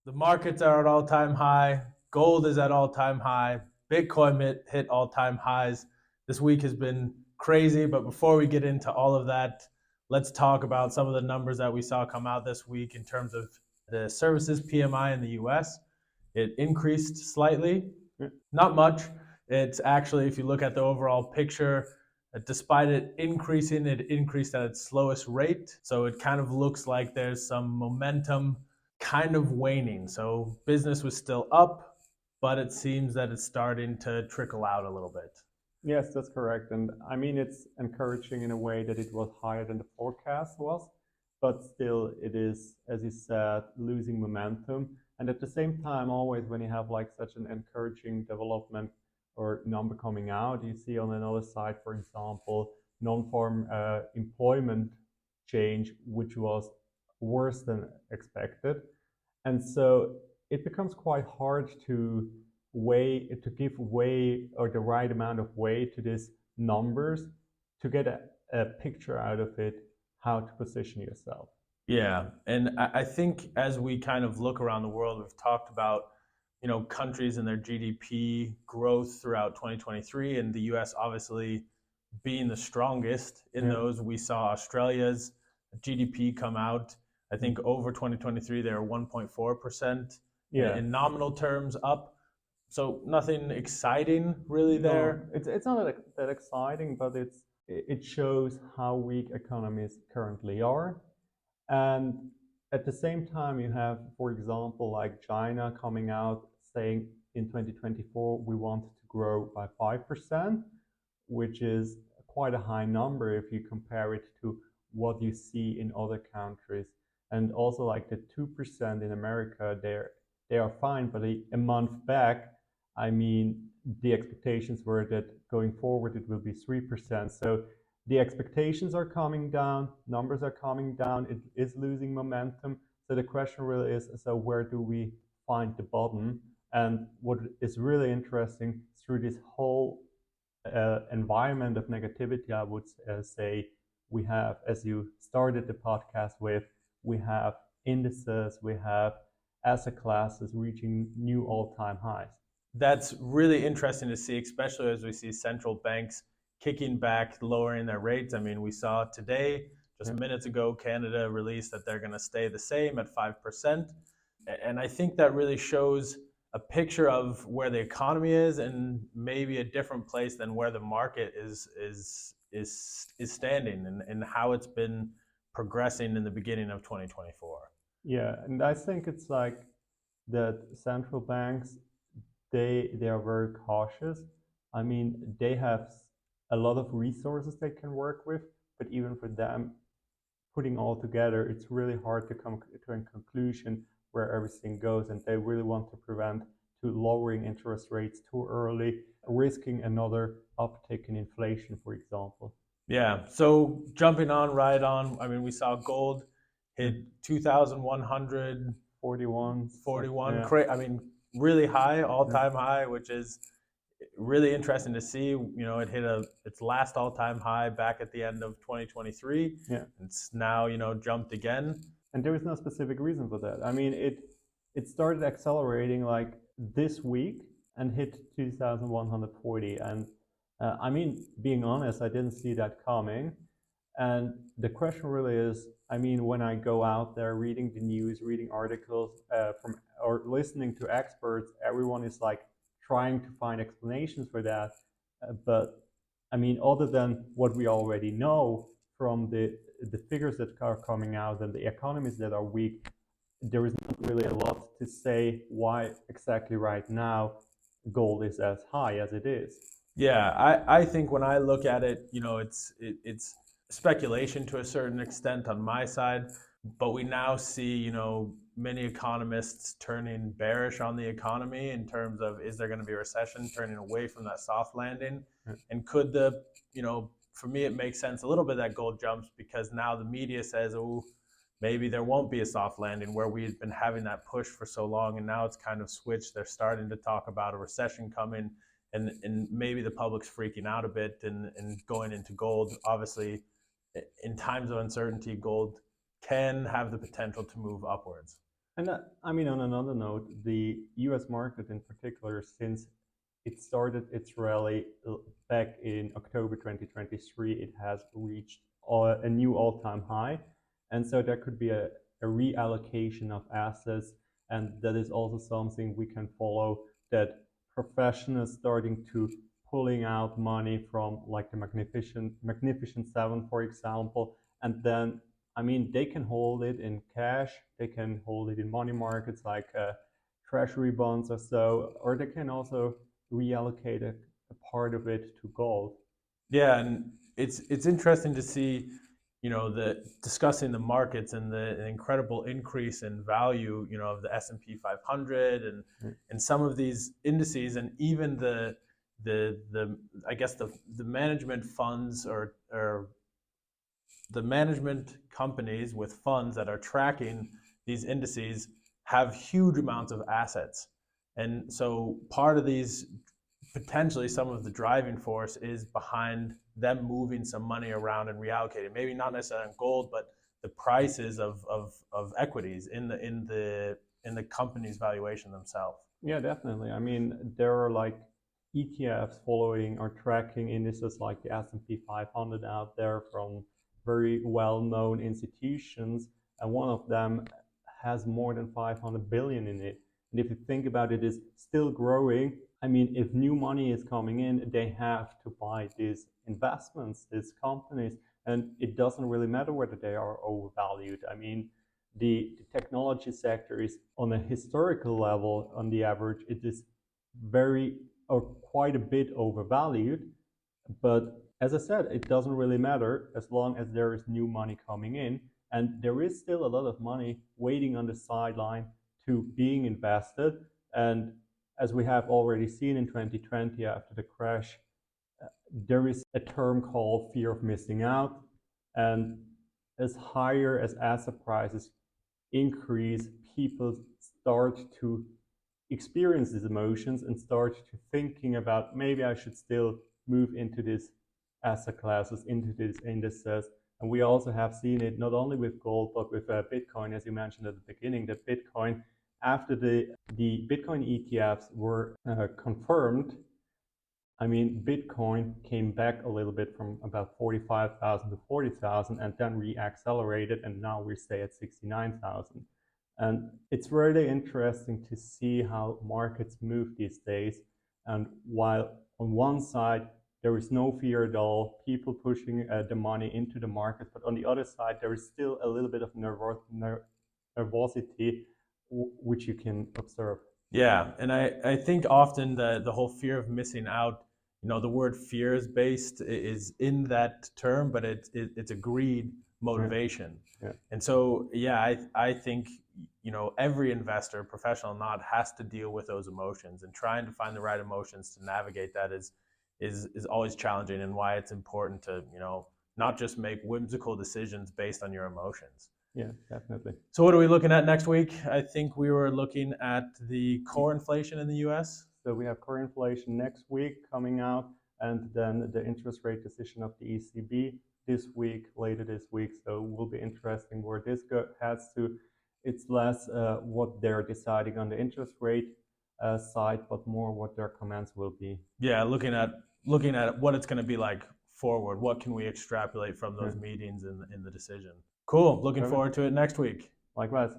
The markets are at all-time high. Gold is at all-time high. Bitcoin hit all-time highs. This week has been crazy, but before we get into all of that, let's talk about some of the numbers that we saw come out this week in terms of the Services PMI in the US. It increased slightly, not much. It's actually, if you look at the overall picture, despite it increased at its slowest rate. So it kind of looks like there's some momentum kind of waning. So business was still up, but it seems that it's starting to trickle out a little bit. Yes, that's correct. And I mean, it's encouraging in a way that it was higher than the forecast was, but still it is, as you said, losing momentum. And at the same time, always when you have like such an encouraging development or number coming out, you see on another side, for example, non-farm employment change, which was worse than expected. And so it becomes quite hard to give way or the right amount of weight to these numbers to get a picture out of it, how to position yourself. Yeah, and I think as we kind of look around the world, we've talked about countries and their GDP growth throughout 2023, and the US obviously being the strongest in those. We saw Australia's GDP come out. I think over 2023 they were 1.4% in nominal terms up. So nothing exciting really there. No, it's not that exciting, but it shows how weak economies currently are. And at the same time, you have, for example, like China coming out saying in 2024 we want to grow by 5%, which is quite a high number if you compare it to what you see in other countries. And also like the 2% in America, they are fine, but a month back, I mean, the expectations were that going forward it will be 3%. So the expectations are coming down, numbers are coming down, it is losing momentum. So the question really is, so where do we find the bottom? And what is really interesting through this whole environment of negativity, I would say, we have, as you started the podcast with, we have indices, we have asset classes reaching new all-time highs. That's really interesting to see, especially as we see central banks kicking back, lowering their rates. I mean, we saw today, just minutes ago, Canada released that they're going to stay the same at 5%. And I think that really shows a picture of where the economy is and maybe a different place than where the market is standing and how it's been progressing in the beginning of 2024. Yeah, and I think it's like that central banks, they are very cautious. I mean, they have a lot of resources they can work with, but even for them, putting all together, it's really hard to come to a conclusion where everything goes, and they really want to prevent to lowering interest rates too early, risking another uptick in inflation, for example. Yeah, so jumping on right on, I mean, we saw gold hit 2,141. 41. Yeah. I mean, really high, all-time high, which is really interesting to see. It hit its last all-time high back at the end of 2023. Yeah. It's now, jumped again. And there is no specific reason for that. I mean, it started accelerating like this week and hit 2,140. And I mean, being honest, I didn't see that coming. And the question really is, I mean, when I go out there reading the news, reading articles or listening to experts, everyone is like trying to find explanations for that. But I mean, other than what we already know from the figures that are coming out and the economies that are weak, there is not really a lot to say why exactly right now gold is as high as it is. Yeah, I think when I look at it, it's speculation to a certain extent on my side, but we now see, many economists turning bearish on the economy in terms of, is there going to be a recession, turning away from that soft landing? And could for me, it makes sense a little bit that gold jumps because now the media says, oh, maybe there won't be a soft landing, where we've been having that push for so long, and now it's kind of switched. They're starting to talk about a recession coming, and maybe the public's freaking out a bit and going into gold. Obviously, in times of uncertainty, gold can have the potential to move upwards. And I mean, on another note, the US market in particular, since it started its rally back in October 2023, it has reached a new all-time high. And so there could be a reallocation of assets. And that is also something we can follow, that professionals starting to pulling out money from like the Magnificent Seven, for example, and then I mean, they can hold it in cash, they can hold it in money markets like treasury bonds or so, or they can also reallocate a part of it to gold. Yeah, and it's interesting to see, the discussing the markets and the incredible increase in value, of the S&P 500 and some of these indices, and even the I guess the management funds or the management companies with funds that are tracking these indices have huge amounts of assets. And so part of these, potentially some of the driving force is behind them moving some money around and reallocating, maybe not necessarily on gold, but the prices of equities in the company's valuation themselves. Yeah, definitely. I mean, there are like ETFs following or tracking indices like the S&P 500 out there from very well-known institutions, and one of them has more than 500 billion in it. And if you think about it, it's still growing. I mean, if new money is coming in, they have to buy these investments, these companies, and it doesn't really matter whether they are overvalued. I mean, the technology sector is on a historical level, on the average, it is very or quite a bit overvalued. But as I said, it doesn't really matter as long as there is new money coming in. And there is still a lot of money waiting on the sideline to being invested. And as we have already seen in 2020 after the crash, there is a term called fear of missing out. And as higher as asset prices increase, people start to experience these emotions and start to thinking about maybe I should still move into these asset classes, into these indices. And we also have seen it not only with gold, but with Bitcoin, as you mentioned at the beginning, that Bitcoin, after the Bitcoin ETFs were confirmed, I mean, Bitcoin came back a little bit from about 45,000 to 40,000 and then re-accelerated, and now we stay at 69,000. And it's really interesting to see how markets move these days. And while on one side, there is no fear at all, people pushing the money into the market, but on the other side, there is still a little bit of nervosity, which you can observe. Yeah, and I think often the whole fear of missing out, the word fear is in that term, but it's a greed motivation. Yeah. And so, yeah, I think, every investor, professional or not, has to deal with those emotions, and trying to find the right emotions to navigate that is always challenging, and why it's important to, not just make whimsical decisions based on your emotions. Yeah, definitely. So what are we looking at next week? I think we were looking at the core inflation in the US. So we have core inflation next week coming out, and then the interest rate decision of the ECB this week, later this week. So it will be interesting where this heads to. It's less what they're deciding on the interest rate side, but more what their comments will be. Yeah, looking at what it's going to be like forward. What can we extrapolate from those meetings in the decision? Cool. Looking forward to it next week. Likewise.